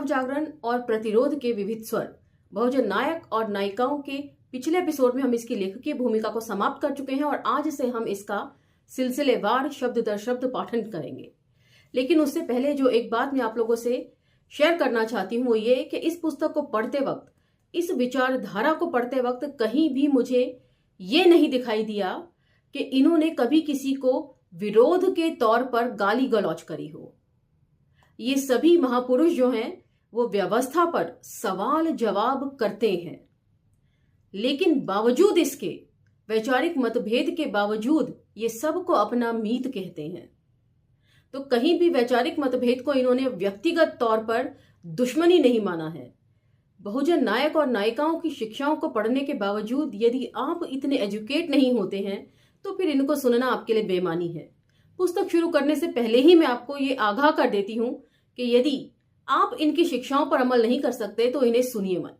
नवजागरण और प्रतिरोध के विविध स्वर, बहुजन नायक और नायिकाओं के पिछले एपिसोड में हम इसकी लेखकीय भूमिका को समाप्त कर चुके हैं और आज से हम इसका सिलसिलेवार शब्द दर शब्द पाठन करेंगे। लेकिन उससे पहले जो एक बात मैं आप लोगों से शेयर करना चाहती हूँ वो ये कि इस पुस्तक को पढ़ते वक्त, इस विचारधारा को पढ़ते वक्त कहीं भी मुझे ये नहीं दिखाई दिया कि इन्होंने कभी किसी को विरोध के तौर पर गाली गलौज करी हो। ये सभी महापुरुष जो हैं वो व्यवस्था पर सवाल जवाब करते हैं, लेकिन बावजूद इसके, वैचारिक मतभेद के बावजूद ये सबको अपना मीत कहते हैं। तो कहीं भी वैचारिक मतभेद को इन्होंने व्यक्तिगत तौर पर दुश्मनी नहीं माना है। बहुजन नायक और नायिकाओं की शिक्षाओं को पढ़ने के बावजूद यदि आप इतने एजुकेट नहीं होते हैं तो फिर इनको सुनना आपके लिए बेईमानी है। पुस्तक शुरू करने से पहले ही मैं आपको ये आगाह कर देती हूं कि यदि आप इनकी शिक्षाओं पर अमल नहीं कर सकते तो इन्हें सुनिए मत।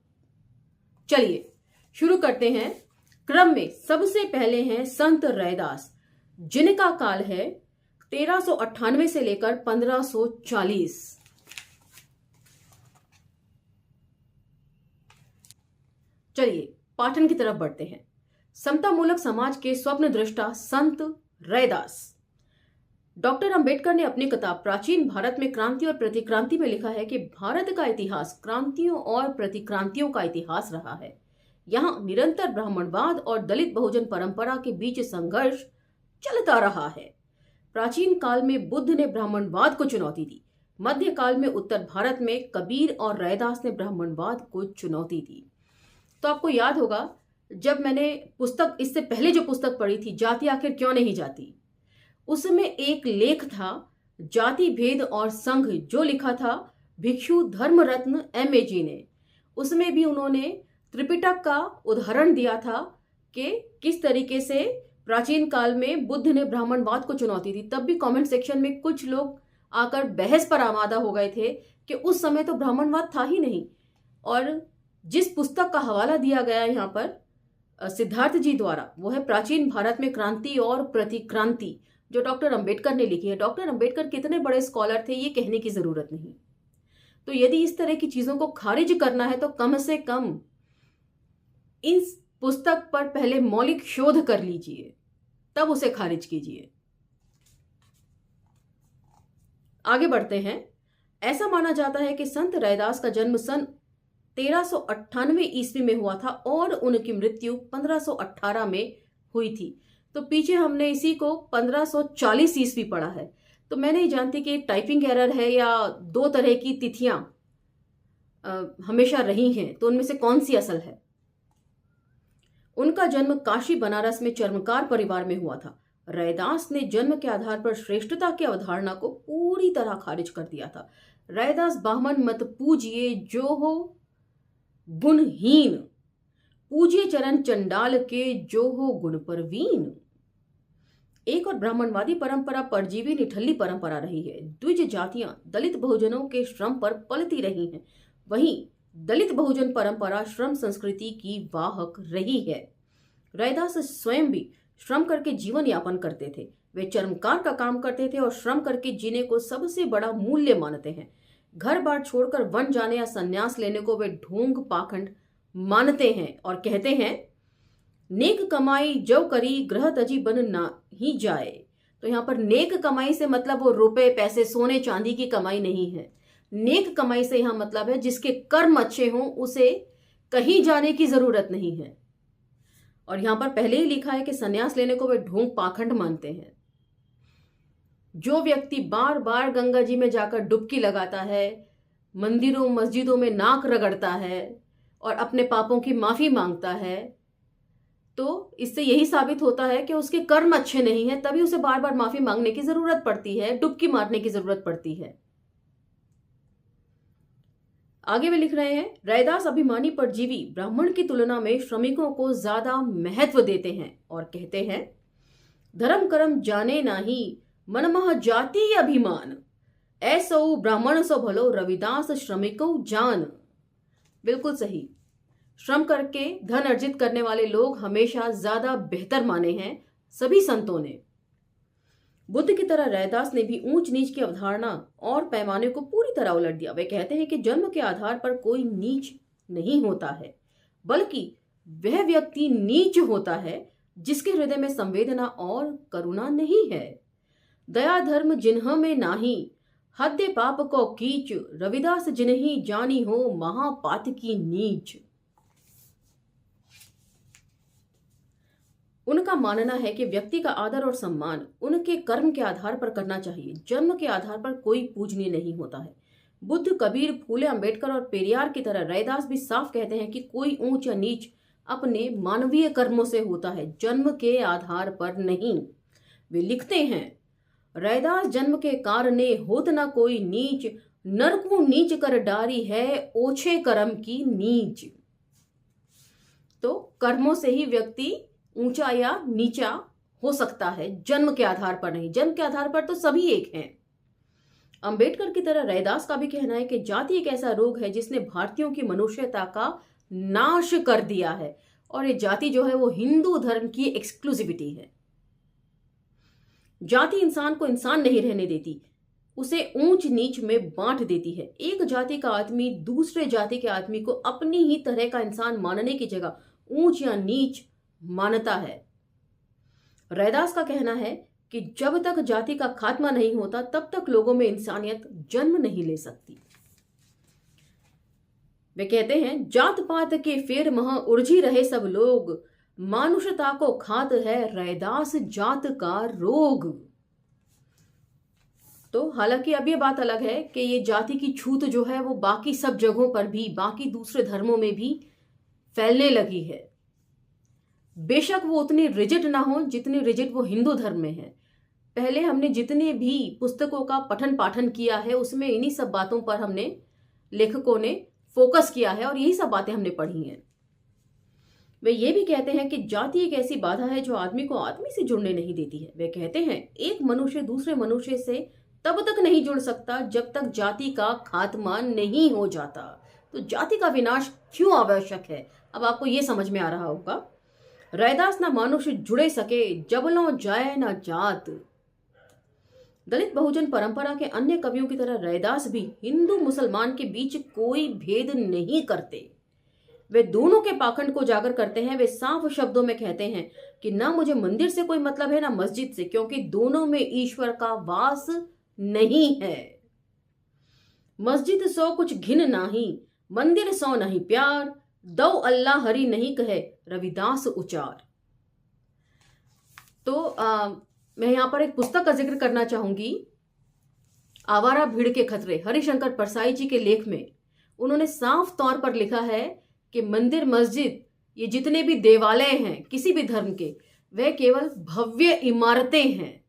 चलिए शुरू करते हैं। क्रम में सबसे पहले हैं संत रैदास, जिनका काल है 1398 से लेकर 1540। चलिए पाठन की तरफ बढ़ते हैं। समतामूलक समाज के स्वप्न दृष्टा संत रैदास। डॉक्टर अंबेडकर ने अपनी किताब प्राचीन भारत में क्रांति और प्रतिक्रांति में लिखा है कि भारत का इतिहास क्रांतियों और प्रतिक्रांतियों का इतिहास रहा है। यहाँ निरंतर ब्राह्मणवाद और दलित बहुजन परंपरा के बीच संघर्ष चलता रहा है। प्राचीन काल में बुद्ध ने ब्राह्मणवाद को चुनौती दी। मध्यकाल में उत्तर भारत में कबीर और रैदास ने ब्राह्मणवाद को चुनौती दी। तो आपको याद होगा जब मैंने पुस्तक, इससे पहले जो पुस्तक पढ़ी थी, जाति आखिर क्यों नहीं जाती, उसमें एक लेख था जाति भेद और संघ, जो लिखा था भिक्षु धर्मरत्न M.A. जी ने। उसमें भी उन्होंने त्रिपिटक का उदाहरण दिया था कि किस तरीके से प्राचीन काल में बुद्ध ने ब्राह्मणवाद को चुनौती दी। तब भी कमेंट सेक्शन में कुछ लोग आकर बहस पर आमादा हो गए थे कि उस समय तो ब्राह्मणवाद था ही नहीं। और जिस पुस्तक का हवाला दिया गया यहाँ पर सिद्धार्थ जी द्वारा, वो है प्राचीन भारत में क्रांति और प्रतिक्रांति, जो डॉक्टर अंबेडकर ने लिखी है। डॉक्टर अंबेडकर कितने बड़े स्कॉलर थे ये कहने की जरूरत नहीं। तो यदि इस तरह की चीजों को खारिज करना है तो कम से कम इस पुस्तक पर पहले मौलिक शोध कर लीजिए, तब उसे खारिज कीजिए। आगे बढ़ते हैं। ऐसा माना जाता है कि संत रैदास का जन्म सन 1398 ईस्वी में हुआ था और उनकी मृत्यु 1518 में हुई थी। तो पीछे हमने इसी को 1540 ईस्वी पढ़ा है। तो मैं नहीं जानती कि टाइपिंग एरर है या दो तरह की तिथियां हमेशा रही हैं, तो उनमें से कौन सी असल है। उनका जन्म काशी बनारस में चर्मकार परिवार में हुआ था। रैदास ने जन्म के आधार पर श्रेष्ठता की अवधारणा को पूरी तरह खारिज कर दिया था। रैदास ब्राह्मण मत पूजिए जो हो गुणहीन, पूजिए चरण चंडाल के जो हो गुण परवीन। एक और ब्राह्मणवादी परंपरा परजीवी निठल्ली परंपरा रही है। द्विज जातियां दलित बहुजनों के श्रम पर पलती रही हैं, वहीं दलित बहुजन परंपरा श्रम संस्कृति की वाहक रही है। रैदास स्वयं भी श्रम करके जीवन यापन करते थे। वे चर्मकार का काम करते थे और श्रम करके जीने को सबसे बड़ा मूल्य मानते हैं। घर बार छोड़कर वन जाने या संन्यास लेने को वे ढोंग पाखंड मानते हैं और कहते हैं नेक कमाई जो करी ग्रह तजी बन ना ही जाए। तो यहाँ पर नेक कमाई से मतलब वो रुपए पैसे सोने चांदी की कमाई नहीं है। नेक कमाई से यहाँ मतलब है जिसके कर्म अच्छे हों उसे कहीं जाने की जरूरत नहीं है। और यहाँ पर पहले ही लिखा है कि संन्यास लेने को वे ढोंग पाखंड मानते हैं। जो व्यक्ति बार बार गंगा जी में जाकर डुबकी लगाता है, मंदिरों मस्जिदों में नाक रगड़ता है और अपने पापों की माफी मांगता है, तो इससे यही साबित होता है कि उसके कर्म अच्छे नहीं है, तभी उसे बार बार माफी मांगने की जरूरत पड़ती है, डुबकी मारने की जरूरत पड़ती है। आगे वे लिख रहे हैं रैदास अभिमानी परजीवी ब्राह्मण की तुलना में श्रमिकों को ज्यादा महत्व देते हैं और कहते हैं धर्म कर्म जाने नाही मनमह जाति अभिमान, ऐसो ब्राह्मण सो भलो रविदास श्रमिको जान। बिल्कुल सही। श्रम करके धन अर्जित करने वाले लोग हमेशा ज्यादा बेहतर माने हैं सभी संतों ने। बुद्ध की तरह रैदास ने भी ऊंच नीच की अवधारणा और पैमाने को पूरी तरह उलट दिया। वे कहते हैं कि जन्म के आधार पर कोई नीच नहीं होता है, बल्कि वह व्यक्ति नीच होता है जिसके हृदय में संवेदना और करुणा नहीं है। दया धर्म जिन्ह में नाही, हद्य पाप को कीच, रविदास जिन्हि जानी हो महापात की नीच। उनका मानना है कि व्यक्ति का आदर और सम्मान उनके कर्म के आधार पर करना चाहिए। जन्म के आधार पर कोई पूजनीय नहीं होता है। बुद्ध, कबीर, फूले, अंबेडकर और पेरियार की तरह रैदास भी साफ कहते हैं कि कोई ऊंच या नीच अपने मानवीय कर्मों से होता है, जन्म के आधार पर नहीं। वे लिखते हैं, रैदास जन्म के कारणे होत न कोई नीच, नरकू नीच कर डारी है ओछे कर्म की नीच। तो कर्मों से ही व्यक्ति ऊंचा या नीचा हो सकता है, जन्म के आधार पर नहीं। जन्म के आधार पर तो सभी एक हैं। अंबेडकर की तरह रैदास का भी कहना है कि जाति एक ऐसा रोग है जिसने भारतीयों की मनुष्यता का नाश कर दिया है, और ये जाति जो है वो हिंदू धर्म की एक्सक्लूसिविटी है। जाति इंसान को इंसान नहीं रहने देती, उसे ऊंच नीच में बांट देती है। एक जाति का आदमी दूसरे जाति के आदमी को अपनी ही तरह का इंसान मानने की जगह ऊंच या नीच मानता है। रैदास का कहना है कि जब तक जाति का खात्मा नहीं होता तब तक लोगों में इंसानियत जन्म नहीं ले सकती। वे कहते हैं, जात पात के फेर मह उलझी रहे सब लोग, मानुषता को खात है रैदास जात का रोग। तो हालांकि अब ये बात अलग है कि ये जाति की छूत जो है वो बाकी सब जगहों पर भी, बाकी दूसरे धर्मों में भी फैलने लगी है। बेशक वो उतनी रिजिड ना हो जितनी रिजिड वो हिंदू धर्म में है। पहले हमने जितने भी पुस्तकों का पठन पाठन किया है उसमें इन्हीं सब बातों पर हमने, लेखकों ने फोकस किया है और यही सब बातें हमने पढ़ी हैं। वे ये भी कहते हैं कि जाति एक ऐसी बाधा है जो आदमी को आदमी से जुड़ने नहीं देती है। वे कहते हैं, एक मनुष्य दूसरे मनुष्य से तब तक नहीं जुड़ सकता जब तक जाति का खात्मा नहीं हो जाता। तो जाति का विनाश क्यों आवश्यक है, अब आपको यह समझ में आ रहा होगा। रैदास ना मनुष्य जुड़े सके, जबलों जाए ना जात। दलित बहुजन परंपरा के अन्य कवियों की तरह रैदास भी हिंदू मुसलमान के बीच कोई भेद नहीं करते। वे दोनों के पाखंड को उजागर करते हैं। वे साफ शब्दों में कहते हैं कि ना मुझे मंदिर से कोई मतलब है ना मस्जिद से, क्योंकि दोनों में ईश्वर का वास नहीं है। मस्जिद सो कुछ घिन नाही, मंदिर सो नहीं प्यार, दो अल्लाह हरि नहीं कहे रविदास उचार। तो मैं यहां पर एक पुस्तक का जिक्र करना चाहूंगी, आवारा भीड़ के खतरे, हरिशंकर परसाई जी के लेख में उन्होंने साफ तौर पर लिखा है कि मंदिर मस्जिद ये जितने भी देवालय हैं किसी भी धर्म के, वह केवल भव्य इमारतें हैं,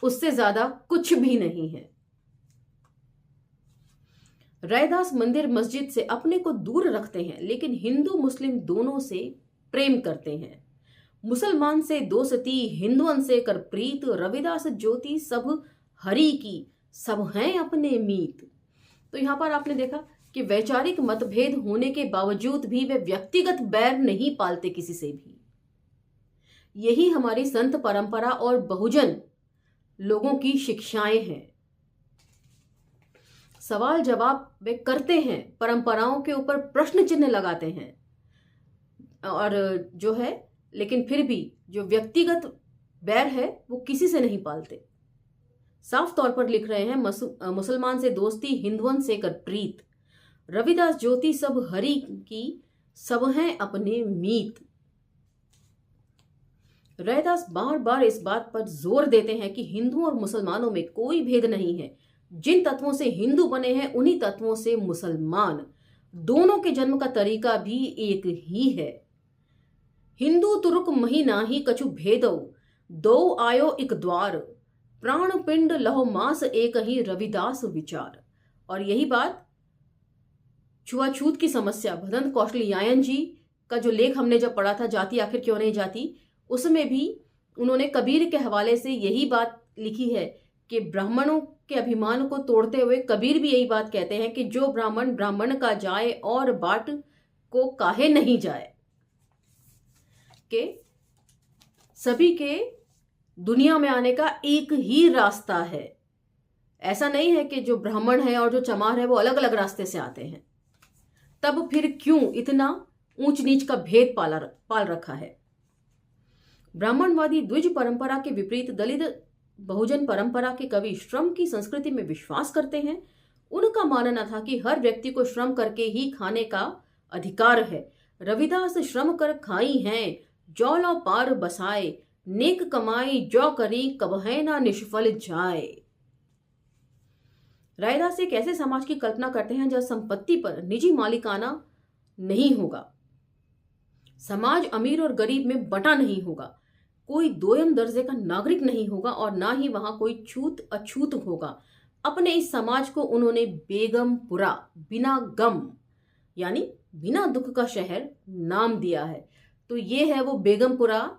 उससे ज्यादा कुछ भी नहीं है। रैदास मंदिर मस्जिद से अपने को दूर रखते हैं, लेकिन हिंदू मुस्लिम दोनों से प्रेम करते हैं। मुसलमान से दोस्ती, हिंदुअन से कर प्रीत, रविदास ज्योति सब हरि की, सब हैं अपने मीत। तो यहां पर आपने देखा कि वैचारिक मतभेद होने के बावजूद भी वे व्यक्तिगत बैर नहीं पालते किसी से भी। यही हमारी संत परंपरा और बहुजन लोगों की शिक्षाएं हैं। सवाल जवाब वे करते हैं, परंपराओं के ऊपर प्रश्न चिन्ह लगाते हैं, और जो है लेकिन फिर भी जो व्यक्तिगत बैर है वो किसी से नहीं पालते। साफ तौर पर लिख रहे हैं, मुसलमान से दोस्ती, हिंदुअन से कर प्रीत, रविदास ज्योति सब हरि की, सब हैं अपने मीत। रैदास बार बार इस बात पर जोर देते हैं कि हिंदुओं और मुसलमानों में कोई भेद नहीं है। जिन तत्वों से हिंदू बने हैं उन्हीं तत्वों से मुसलमान, दोनों के जन्म का तरीका भी एक ही है। हिंदू तुर्क मही नाही कछु भेदो, दो आयो इक द्वार, प्राण पिंड लहो मास एक ही रविदास विचार। और यही बात छुआछूत की समस्या, भदंत कौशलयायन जी का जो लेख हमने जब पढ़ा था, जाति आखिर क्यों नहीं जाती, उसमें भी उन्होंने कबीर के हवाले से यही बात लिखी है कि ब्राह्मणों के अभिमान को तोड़ते हुए कबीर भी यही बात कहते हैं कि जो ब्राह्मण ब्राह्मण का जाए और बाट को काहे नहीं जाए, के सभी के दुनिया में आने का एक ही रास्ता है। ऐसा नहीं है कि जो ब्राह्मण है और जो चमार है वो अलग अलग रास्ते से आते हैं। तब फिर क्यों इतना ऊंच नीच का भेद पाल रखा है? ब्राह्मणवादी द्विज परंपरा के विपरीत दलित बहुजन परंपरा के कवि श्रम की संस्कृति में विश्वास करते हैं। उनका मानना था कि हर व्यक्ति को श्रम करके ही खाने का अधिकार है। रविदास श्रम कर खाई हैं, जौ लो पार बसाए, नेक कमाई जो करी कबहै ना निष्फल जाए। रैदास एक ऐसे समाज की कल्पना करते हैं जहां संपत्ति पर निजी मालिकाना नहीं होगा, समाज अमीर और गरीब में बंटा नहीं होगा, कोई दोयम दर्जे का नागरिक नहीं होगा और ना ही वहां कोई छूत अछूत होगा। अपने इस समाज को उन्होंने बेगमपुरा, बिना गम यानी बिना दुख का शहर नाम दिया है। तो ये है वो बेगमपुरा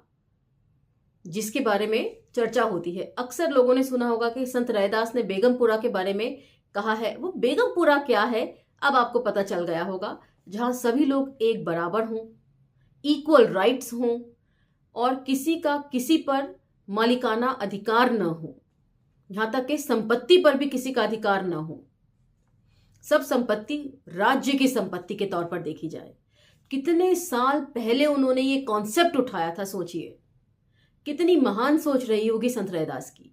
जिसके बारे में चर्चा होती है। अक्सर लोगों ने सुना होगा कि संत रैदास ने बेगमपुरा के बारे में कहा है। वो बेगमपुरा क्या है अब आपको पता चल गया होगा। जहां सभी लोग एक बराबर हों, इक्वल राइट्स हों और किसी का किसी पर मालिकाना अधिकार न हो, यहां तक कि संपत्ति पर भी किसी का अधिकार न हो। सब संपत्ति राज्य की संपत्ति के तौर पर देखी जाए। कितने साल पहले उन्होंने ये कॉन्सेप्ट उठाया था, सोचिए कितनी महान सोच रही होगी संत रैदास की।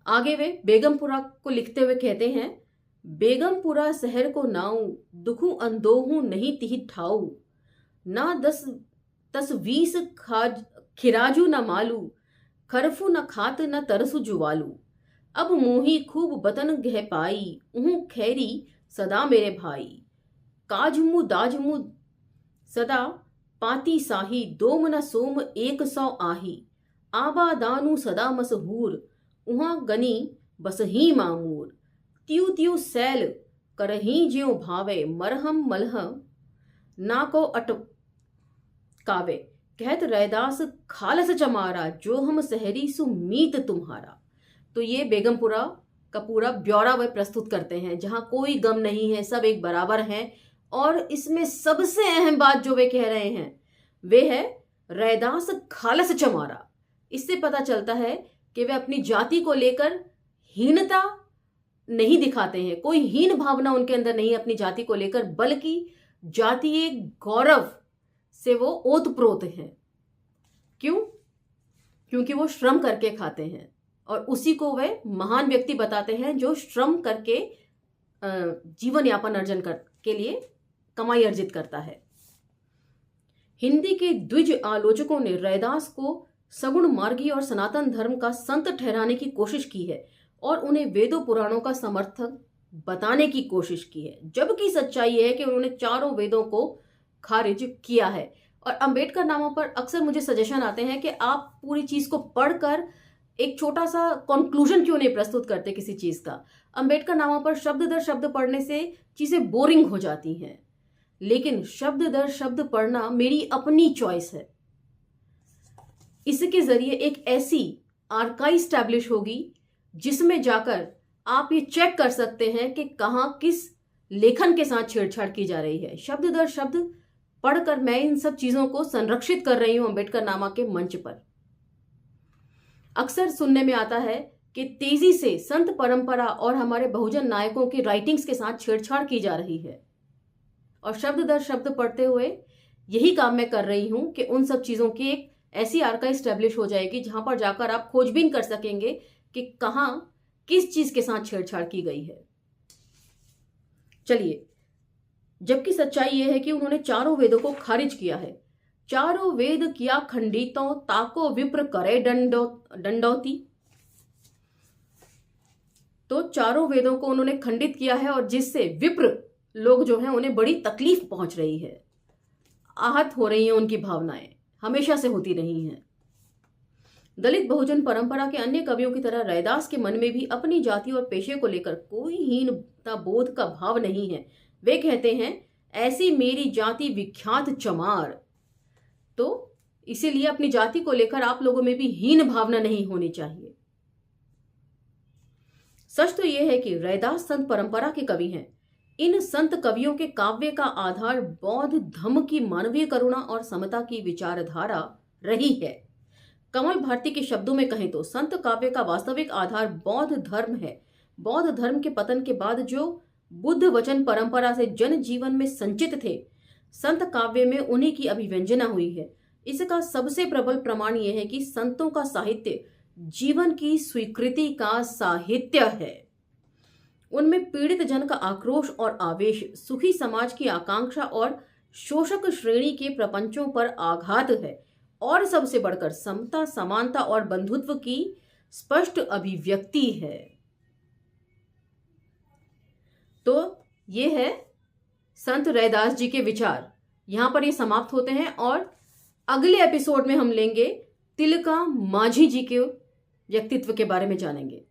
आगे वे बेगमपुरा को लिखते हुए कहते हैं, बेगमपुरा शहर को नाऊ, दुखू अंदोहू नहीं तिहि ठाऊ, ना 10-20 खिराजू न मालू, खरफू न खात न तरसु जुवालू, अब मोही खूब बतन गह पाई, उहू खैरी सदा मेरे भाई, काजमु दाजमु सदा पाती साही, दोम न सोम 100 आही, आबादानु सदा मसहूर, उहाँ गनी बसही मामूर, त्यू त्यू सैल करही ज्यों भावे, मरहम मलहम ना को अटकावे, कहत रैदास खालस चमारा, जो हम शहरी सुमीत तुम्हारा। तो ये बेगमपुरा का पूरा ब्यौरा वे प्रस्तुत करते हैं, जहां कोई गम नहीं है, सब एक बराबर हैं। और इसमें सबसे अहम बात जो वे कह रहे हैं वे है रैदास खालस चमारा। इससे पता चलता है कि वे अपनी जाति को लेकर हीनता नहीं दिखाते हैं, कोई हीन भावना उनके अंदर नहीं है अपनी जाति को लेकर, बल्कि जातीय गौरव से वो ओतप्रोत हैं। क्यों? क्योंकि वो श्रम करके खाते हैं और उसी को वे महान व्यक्ति बताते हैं जो श्रम करके जीवन यापन अर्जन के लिए कमाई अर्जित करता है। हिंदी के द्विज आलोचकों ने रैदास को सगुण मार्गी और सनातन धर्म का संत ठहराने की कोशिश की है और उन्हें वेदों पुराणों का समर्थक बताने की कोशिश की है, जबकि सच्चाई यह है कि उन्होंने चारों वेदों को खारिज किया है। और अंबेडकर नामों पर अक्सर मुझे सजेशन आते हैं कि आप पूरी चीज को पढ़कर एक छोटा सा कंक्लूजन क्यों नहीं प्रस्तुत करते किसी चीज का। अंबेडकर नामों पर शब्द दर शब्द पढ़ने से चीजें बोरिंग हो जाती हैं, लेकिन शब्द दर शब्द पढ़ना मेरी अपनी चॉइस है। इसके जरिए एक ऐसी आर्काइव स्टैब्लिश होगी जिसमें जाकर आप ये चेक कर सकते हैं कि कहां किस लेखन के साथ छेड़छाड़ की जा रही है। शब्द दर शब्द पढ़कर मैं इन सब चीजों को संरक्षित कर रही हूं अंबेडकर नामा के मंच पर। अक्सर सुनने में आता है कि तेजी से संत परंपरा और हमारे बहुजन नायकों की राइटिंग्स के साथ छेड़छाड़ की जा रही है, और शब्द दर शब्द पढ़ते हुए यही काम मैं कर रही हूं कि उन सब चीजों की एक ऐसी आर्काइव स्टैब्लिश हो जाएगी जहां पर जाकर आप खोजबीन कर सकेंगे कि कहां किस चीज के साथ छेड़छाड़ की गई है। चलिए, जबकि सच्चाई यह है कि उन्होंने चारों वेदों को खारिज किया है। चारों वेद किया खंडितों, ताको विप्र करे दंडौती। तो चारों वेदों को उन्होंने खंडित किया है और जिससे विप्र लोग जो हैं उन्हें बड़ी तकलीफ पहुंच रही है, आहत हो रही हैं, उनकी भावनाएं हमेशा से होती रही हैं। दलित बहुजन परंपरा के अन्य कवियों की तरह रैदास के मन में भी अपनी जाति और पेशे को लेकर कोई हीनता बोध का भाव नहीं है। वे कहते हैं, ऐसी मेरी जाति विख्यात चमार। तो इसीलिए अपनी जाति को लेकर आप लोगों में भी हीन भावना नहीं होनी चाहिए। सच तो यह है कि रैदास संत परंपरा के कवि हैं। इन संत कवियों के काव्य का आधार बौद्ध धम्म की मानवीय करुणा और समता की विचारधारा रही है। कमल भारती के शब्दों में कहें तो संत काव्य का वास्तविक आधार बौद्ध धर्म है। बौद्ध धर्म के पतन के बाद जो बुद्ध वचन परंपरा से जन जीवन में संचित थे, संत काव्य में उन्हीं की अभिव्यंजना हुई है। इसका सबसे प्रबल प्रमाण यह है कि संतों का साहित्य जीवन की स्वीकृति का साहित्य है। उनमें पीड़ित जन का आक्रोश और आवेश, सुखी समाज की आकांक्षा और शोषक श्रेणी के प्रपंचों पर आघात है, और सबसे बढ़कर समता, समानता और बंधुत्व की स्पष्ट अभिव्यक्ति है। तो ये है संत रैदास जी के विचार। यहां पर ये समाप्त होते हैं और अगले एपिसोड में हम लेंगे तिलका मांझी जी के व्यक्तित्व के बारे में जानेंगे।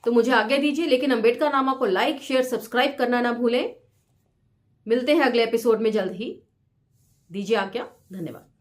तो मुझे आज्ञा दीजिए, लेकिन अंबेडकर नामा को लाइक, शेयर, सब्सक्राइब करना ना भूलें। मिलते हैं अगले एपिसोड में जल्द ही। दीजिए आज्ञा। धन्यवाद।